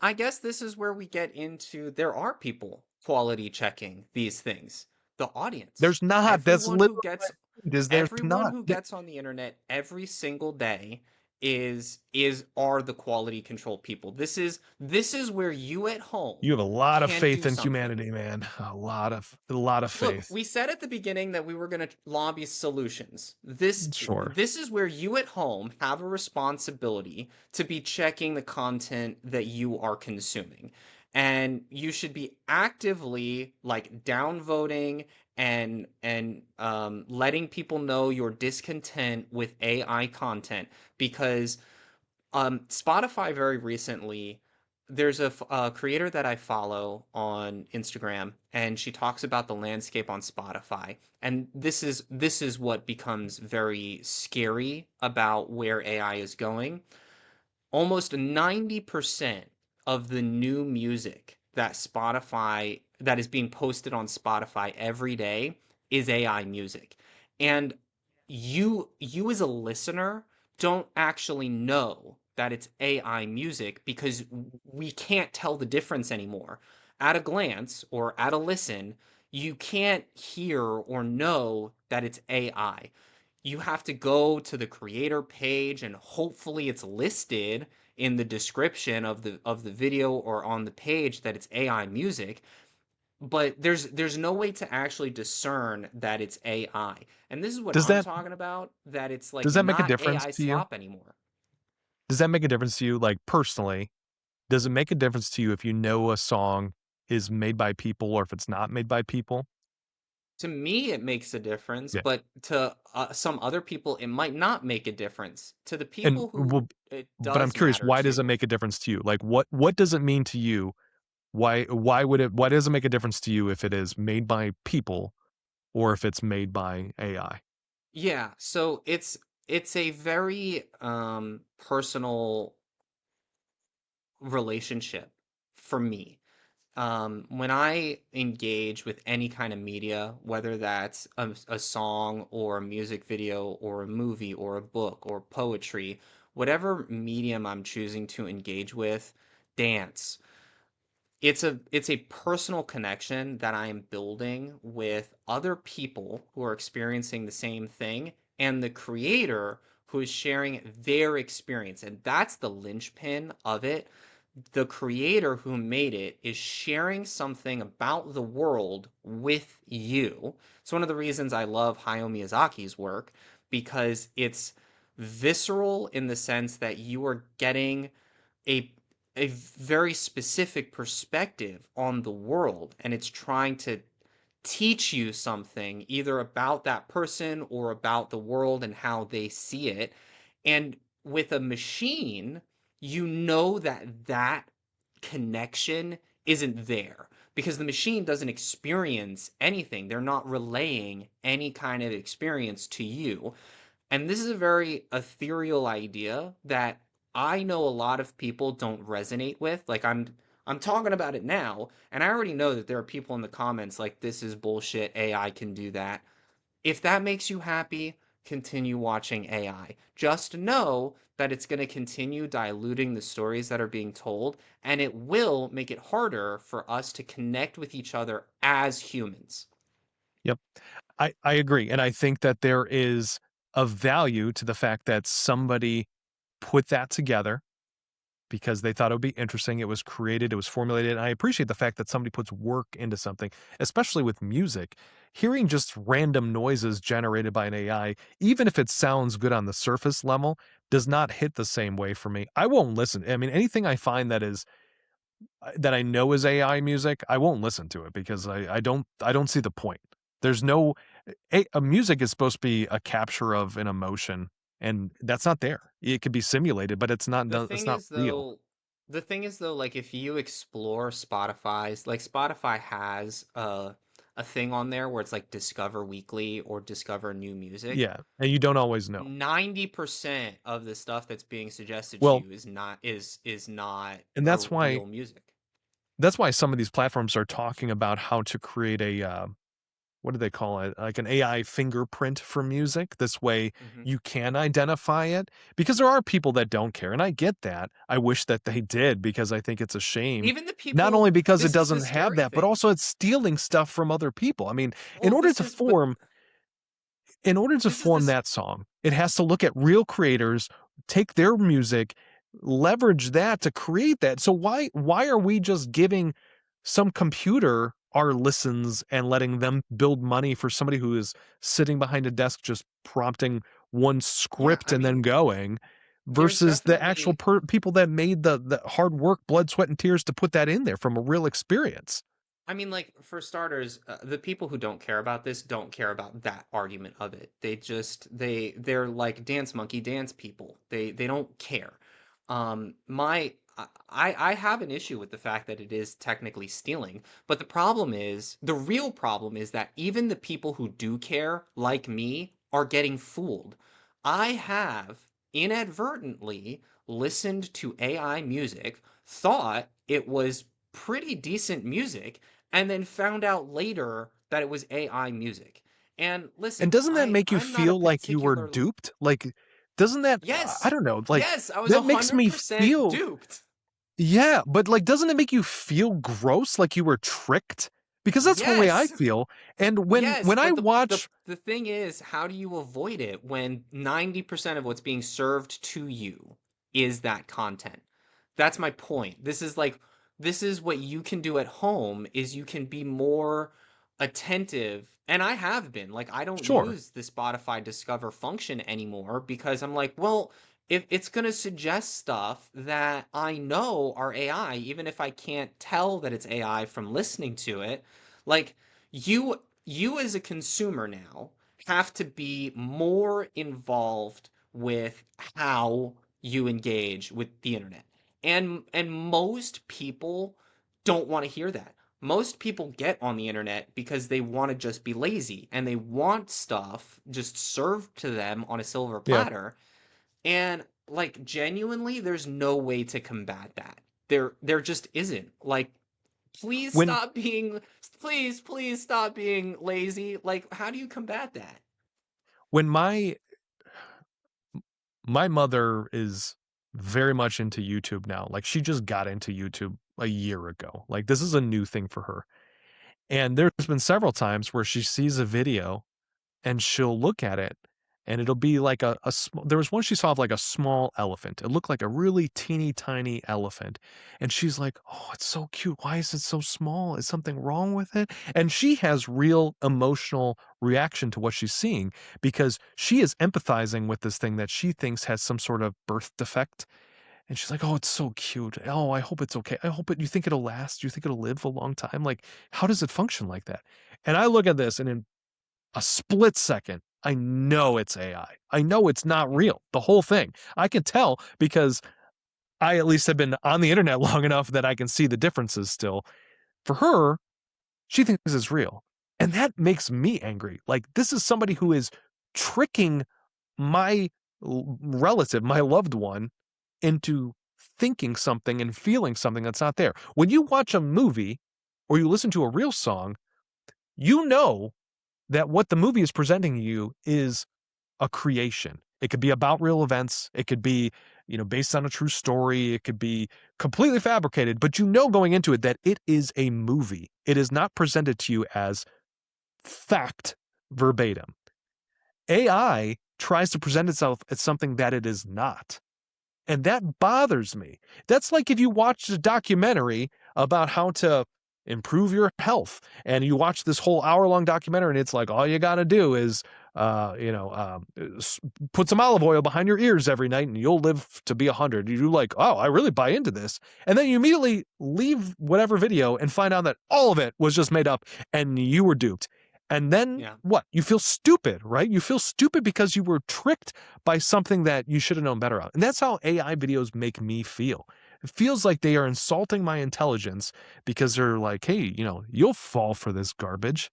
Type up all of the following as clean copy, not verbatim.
I guess this is where we get into there are people quality checking these things. The audience. There's not. That's Everyone literally who my gets point is there's everyone not. who gets on the internet every single day is are the quality control people. This is where you at You home have a lot of can faith do in something. humanity, man. A lot of Look, faith. we said at the beginning that we were going to lobby solutions. This Sure. this is where you at home have a responsibility to be checking the content that you are consuming. And you should be actively like downvoting and letting people know your discontent with AI content because Spotify very recently, there's a creator that I follow on Instagram, and she talks about the landscape on Spotify. And this is what becomes very scary about where AI is going. Almost 90% of the new music that is being posted on Spotify every day is AI music. And you as a listener don't actually know that it's AI music because we can't tell the difference anymore. At a glance or at a listen, you can't hear or know that it's AI. You have to go to the creator page and hopefully it's listed in the description of the video or on the page that it's AI music, but there's no way to actually discern that it's AI. And this is what Does I'm that talking about, that it's like does that make a not difference AI to you? slop anymore. Does that make a difference to you? Like personally, does it make a difference to you if you know a song is made by people or if it's not made by people? To me it makes a difference, Yeah. but to some other people it might not make a difference. To the And people who well, it but I'm does curious, matter why does it to. make a difference to you? Like what does it mean to you? Why does it make a difference to you if it is made by people or if it's made by AI? Yeah, so it's a very personal relationship for me. When I engage with any kind of media, whether that's a song or a music video or a movie or a book or poetry, whatever medium I'm choosing to engage with, dance, it's a personal connection that I am building with other people who are experiencing the same thing and the creator who is sharing their experience. And that's the linchpin of it. The creator who made it is sharing something about the world with you. It's one of the reasons I love Hayao Miyazaki's work because it's visceral in the sense that you are getting a a very specific perspective on the world and it's trying to teach you something either about that person or about the world and how they see it. And with a machine, you know that connection isn't there because the machine doesn't experience anything. They're not relaying any kind of experience to you. And this is a very ethereal idea that I know a lot of people don't resonate with. Like I'm talking about it now, and I already know that there are people in the comments like this is bullshit, AI can do that. If that makes you happy, continue watching AI. Just know that it's going to continue diluting the stories that are being told, and it will make it harder for us to connect with each other as humans. Yep. I agree, and I think that there is a value to the fact that somebody put that together because they thought it would be interesting. It was created, it was formulated. And I appreciate the fact that somebody puts work into something, especially with music. Hearing just random noises generated by an AI, even if it sounds good on the surface level, does not hit the same way for me. I won't listen. I mean, anything I find that I know is AI music, I won't listen to it because I don't see the point. There's no a music is supposed to be a capture of an emotion, and that's not there. It could be simulated, but The it's thing not is real. though, the thing is though, like if you explore Spotify's, like Spotify has a thing on there where it's like Discover Weekly or Discover New Music. Yeah, and you don't always know. 90% of the stuff that's being suggested to Well, you is not and a real music. that's why some of these platforms are talking about how to create what do they call it? Like an AI fingerprint for music. This way Hmm. you can identify it because there are people that don't care. And I get that. I wish that they did because I think it's a shame. Even the Not people, only because it this is the doesn't have scary that, but thing. also it's stealing stuff from other people. I mean, in Well, order this to is, but form in order to this is form this. that song, it has to look at real creators, take their music, leverage that to create that. So why are we just giving some computer our listens and letting them build money for somebody who is sitting behind a desk just prompting one Yeah, script I and then mean, going there's versus the actual definitely. people that made the hard work, blood, sweat, and tears to put that in there from a real experience. I mean, like, for starters, the people who don't care about this don't care about that argument of it. They're like dance monkey dance people. They don't care. I have an issue with the fact that it is technically stealing, but the real problem is that even the people who do care, like me, are getting fooled. I have inadvertently listened to AI music, thought it was pretty decent music, and then found out later that it was AI music. And And listen, doesn't that make you I'm not a feel like you were particular. duped? Like, doesn't that, I Yes. don't know, like Yes, I was that makes me 100% feel, duped. yeah, but like, doesn't it make you feel gross, like you were tricked? Because that's the way I Yes. feel. And Yes, when I but the watch, the thing is, how do you avoid it when 90% of what's being served to you is that content? That's my point. This is what you can do at home is you can be more attentive. And I have been. Like, I don't sure, use the Spotify Discover function anymore because I'm like, well, if it's going to suggest stuff that I know are AI, even if I can't tell that it's AI from listening to it, like, you as a consumer now have to be more involved with how you engage with the internet. And most people don't want to hear that. Most people get on the internet because they want to just be lazy and they want stuff just served to them on a silver yeah. platter. And like genuinely, there's no way to combat that. There just isn't. Like, please When stop being please stop being lazy. Like, how do you combat that? when my mother is very much into YouTube now. Like she just got into YouTube a year ago. Like this is a new thing for her. And there's been several times where she sees a video and she'll look at it and it'll be like there was one she saw of like a small elephant. It looked like a really teeny tiny elephant. And she's like, "Oh, it's so cute. Why is it so small? Is something wrong with it?" And she has real emotional reaction to what she's seeing because she is empathizing with this thing that she thinks has some sort of birth defect. And she's like, "Oh, it's so cute. Oh, I hope it's okay. I hope it, you think it'll last? You think it'll live a long time? Like, how does it function like that?" And I look at this and in a split second, I know it's AI. I know it's not real. The whole thing. I can tell because I at least have been on the internet long enough that I can see the differences still. For her, she thinks it's real. And that makes me angry. Like, this is somebody who is tricking my relative, my loved one, into thinking something and feeling something that's not there. When you watch a movie or you listen to a real song, you know that what the movie is presenting you is a creation. It could be about real events. It could be, based on a true story. It could be completely fabricated, but you know going into it that it is a movie. It is not presented to you as fact verbatim. AI tries to present itself as something that it is not. And that bothers me. That's like if you watched a documentary about how to improve your health and you watch this whole hour-long documentary and it's like all you got to do is put some olive oil behind your ears every night and you'll live to be 100. You're like, oh, I really buy into this. And then you immediately leave whatever video and find out that all of it was just made up and you were duped. And then Yeah. what? You feel stupid, right? You feel stupid because you were tricked by something that you should have known better on. And that's how AI videos make me feel. It feels like they are insulting my intelligence because they're like, hey, you'll fall for this garbage.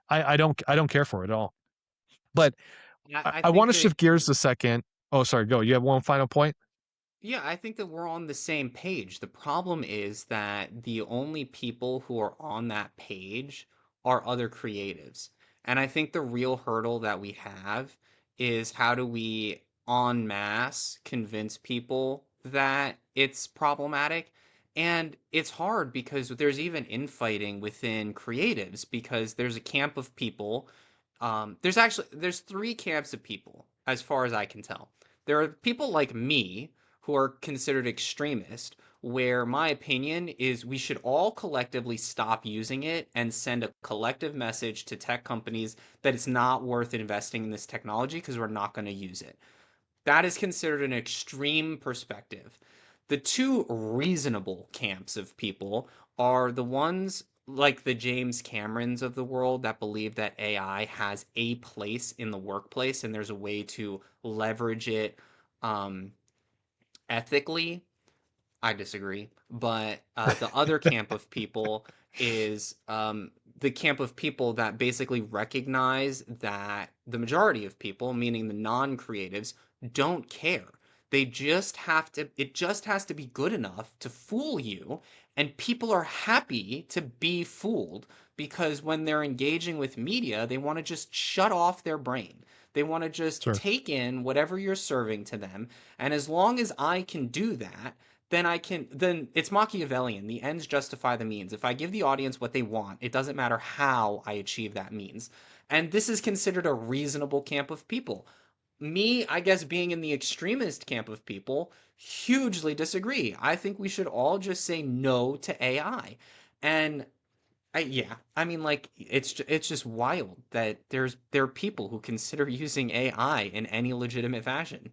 I don't care for it at all. But Yeah, I I want think to that shift gears a second. Oh, sorry, go. You have one final point? yeah, I think that we're on the same page. The problem is that the only people who are on that page are other creatives. And I think the real hurdle that we have is how do we en masse convince people that it's problematic? And it's hard because there's even infighting within creatives because there's a camp of people. There's three camps of people as far as I can tell. There are people like me who are considered extremist, where my opinion is we should all collectively stop using it and send a collective message to tech companies that it's not worth investing in this technology because we're not going to use it. That is considered an extreme perspective. The two reasonable camps of people are the ones like the James Camerons of the world that believe that AI has a place in the workplace and there's a way to leverage it um, ethically. I disagree. But the other camp of people is the camp of people that basically recognize that the majority of people, meaning the non creatives, don't care. They just have to, it just has to be good enough to fool you. And people are happy to be fooled because when they're engaging with media, they want to just shut off their brain. They want to just Sure. take in whatever you're serving to them. And as long as I can do that, then it's Machiavellian. The ends justify the means. If I give the audience what they want, it doesn't matter how I achieve that means. And this is considered a reasonable camp of people. Me, I guess, being in the extremist camp of people, hugely disagree. I think we should all just say no to AI. And yeah, I mean, like it's just wild that there are people who consider using AI in any legitimate fashion.